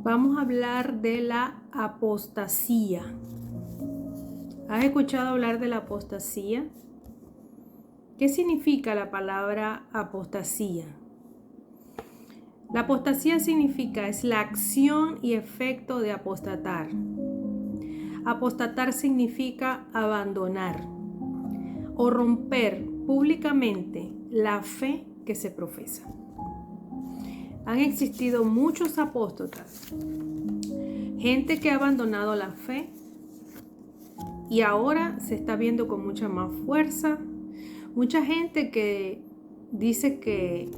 Vamos a hablar de la apostasía. ¿Has escuchado hablar de la apostasía? ¿Qué significa la palabra apostasía? La apostasía significa, es la acción y efecto de apostatar. Apostatar significa abandonar o romper públicamente la fe que se profesa. Han existido muchos apóstatas, gente que ha abandonado la fe y ahora se está viendo con mucha más fuerza. Mucha gente que dice que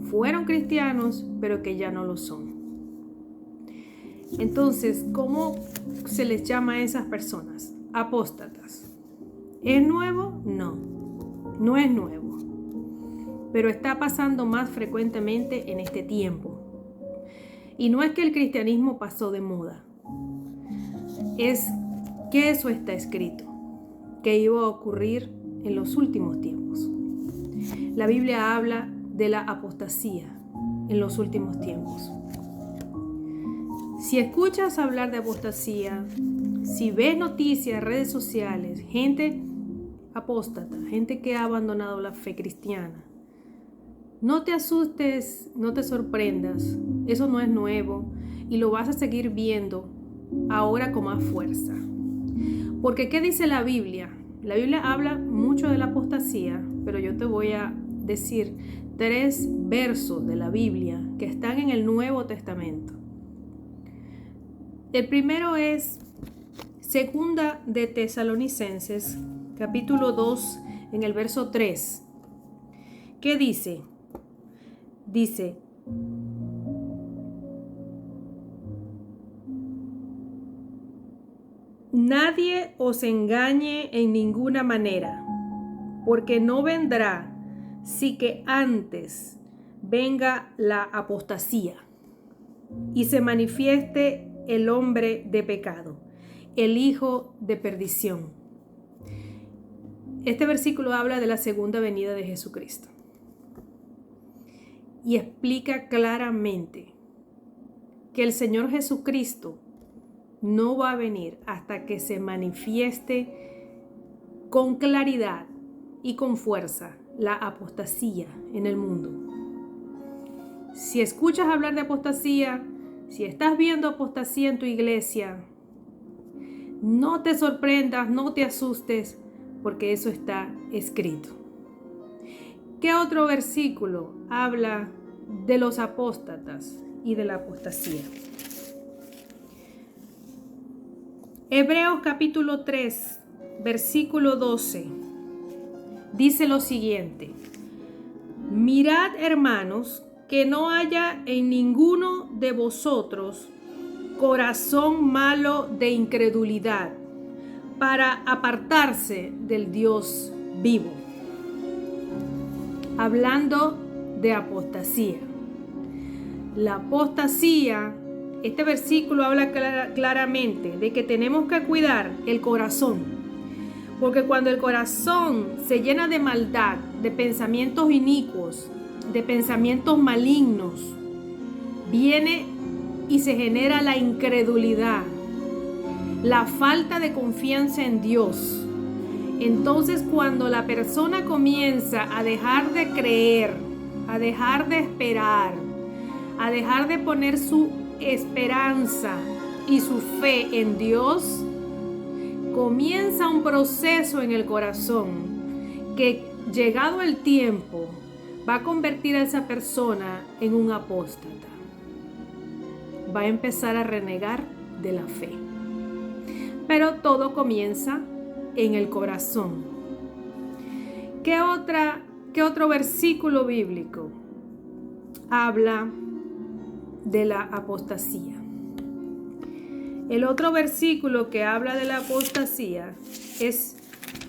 fueron cristianos, pero que ya no lo son. Entonces, ¿cómo se les llama a esas personas? Apóstatas. ¿Es nuevo? No, no es nuevo. Pero está pasando más frecuentemente en este tiempo. Y no es que el cristianismo pasó de moda. Es que eso está escrito, que iba a ocurrir en los últimos tiempos. La Biblia habla de la apostasía en los últimos tiempos. Si escuchas hablar de apostasía, si ves noticias, redes sociales, gente apóstata, gente que ha abandonado la fe cristiana, no te asustes, no te sorprendas, eso no es nuevo y lo vas a seguir viendo ahora con más fuerza. Porque ¿qué dice la Biblia? La Biblia habla mucho de la apostasía, pero yo te voy a decir 3 versos de la Biblia que están en el Nuevo Testamento. El primero es Segunda de Tesalonicenses, capítulo 2, en el verso 3. ¿Qué dice? Dice: nadie os engañe en ninguna manera, porque no vendrá si que antes venga la apostasía y se manifieste el hombre de pecado, el hijo de perdición. Este versículo habla de la segunda venida de Jesucristo y explica claramente que el Señor Jesucristo no va a venir hasta que se manifieste con claridad y con fuerza la apostasía en el mundo. Si escuchas hablar de apostasía, si estás viendo apostasía en tu iglesia, no te sorprendas, no te asustes, porque eso está escrito. ¿Qué otro versículo habla de los apóstatas y de la apostasía? Hebreos capítulo 3, versículo 12, dice lo siguiente: mirad, hermanos, que no haya en ninguno de vosotros corazón malo de incredulidad, para apartarse del Dios vivo. Hablando de apostasía. La apostasía, este versículo habla claramente de que tenemos que cuidar el corazón, porque cuando el corazón se llena de maldad, de pensamientos inicuos, de pensamientos malignos, viene y se genera la incredulidad, la falta de confianza en Dios. Entonces, cuando la persona comienza a dejar de creer, a dejar de esperar, a dejar de poner su esperanza y su fe en Dios, comienza un proceso en el corazón que, llegado el tiempo, va a convertir a esa persona en un apóstata. Va a empezar a renegar de la fe. Pero todo comienza en el corazón. ¿Qué otro versículo bíblico habla de la apostasía? El otro versículo que habla de la apostasía es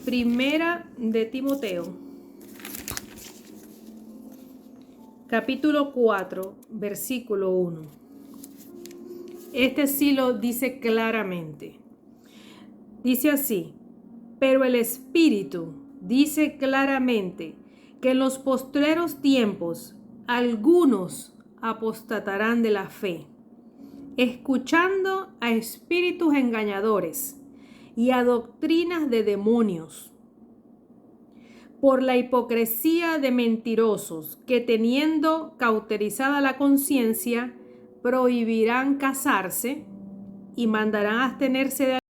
Primera de Timoteo, capítulo 4, versículo 1. Este sí lo dice claramente. Dice así: pero el Espíritu dice claramente que en los postreros tiempos algunos apostatarán de la fe, escuchando a espíritus engañadores y a doctrinas de demonios, por la hipocresía de mentirosos que, teniendo cauterizada la conciencia, prohibirán casarse y mandarán abstenerse de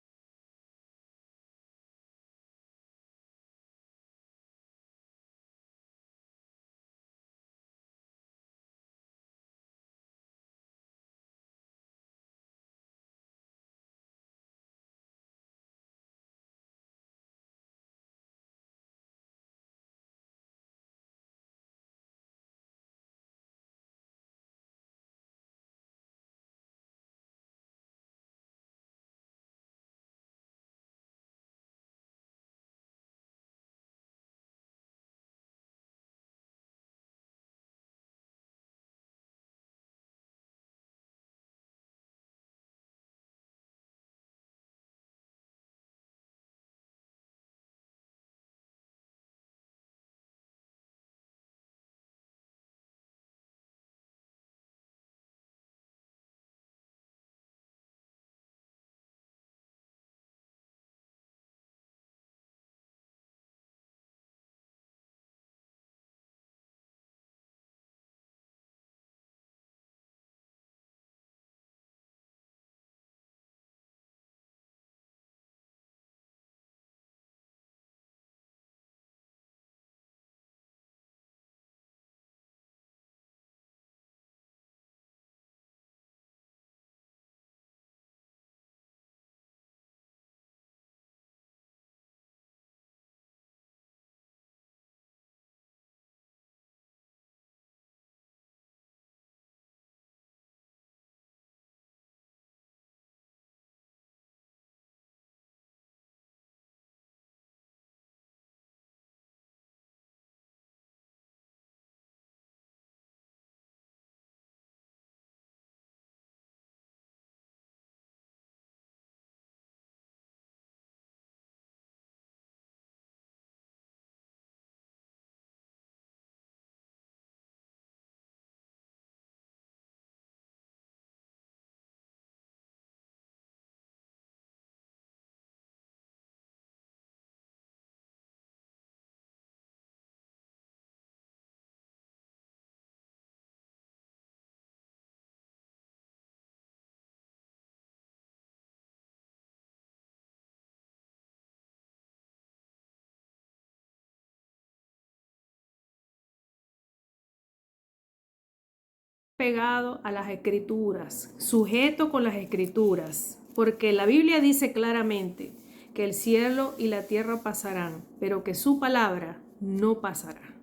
pegado a las escrituras, sujeto con las escrituras, porque la Biblia dice claramente que el cielo y la tierra pasarán, pero que su palabra no pasará.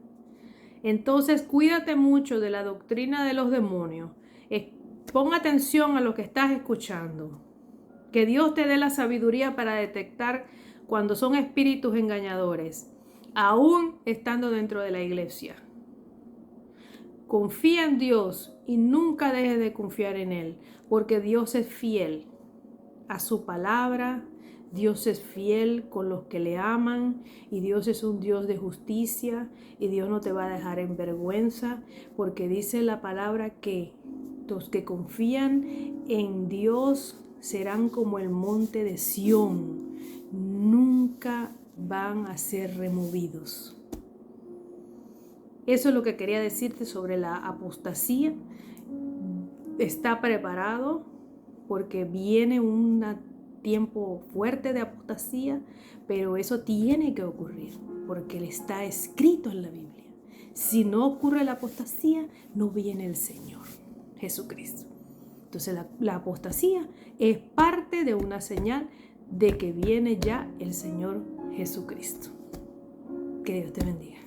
Entonces cuídate mucho de la doctrina de los demonios. Pon atención a lo que estás escuchando. Que Dios te dé la sabiduría para detectar cuando son espíritus engañadores, aún estando dentro de la iglesia. Confía en Dios y nunca dejes de confiar en Él, porque Dios es fiel a su palabra, Dios es fiel con los que le aman y Dios es un Dios de justicia y Dios no te va a dejar en vergüenza, porque dice la palabra que los que confían en Dios serán como el monte de Sión, nunca van a ser removidos. Eso es lo que quería decirte sobre la apostasía. Está preparado porque viene un tiempo fuerte de apostasía, pero eso tiene que ocurrir porque está escrito en la Biblia. Si no ocurre la apostasía, no viene el Señor Jesucristo. Entonces la apostasía es parte de una señal de que viene ya el Señor Jesucristo. Que Dios te bendiga.